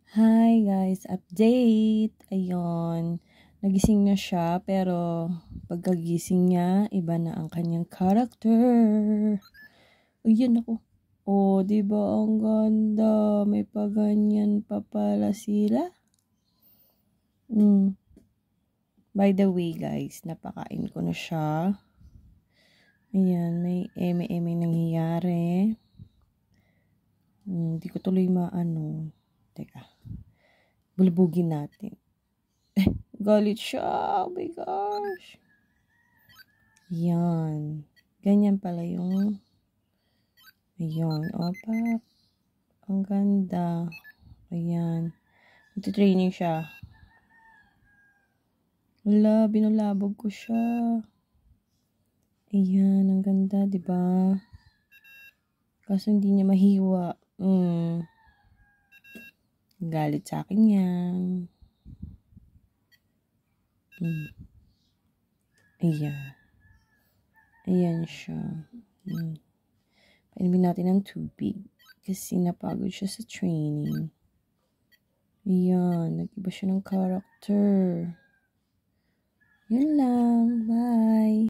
Hi guys, update! Ayun, nagising na siya pero pagkagising niya, iba na ang kanyang character. Ayun ako. Oh, di ba ang ganda? May paganyan pa pala sila. By the way guys, napakain ko na siya. Ayan, may eme-eme nangyayari. Hindi ko tuloy maano. Teka. Bulbugin natin. Galit siya. Oh my gosh. Yan. Ganyan pala yung ayan. Opa. Ang ganda. Ayan. Magti-training siya. Wala, binulabog ko siya. Ayan, ang ganda, diba? Kaso hindi niya mahiwa. Galit sa akin yan. Ayan. Ayan siya. Painumin natin ng tubig. Kasi napagod siya sa training. Ayan. Nag-iba siya ng character. Yun lang. Bye.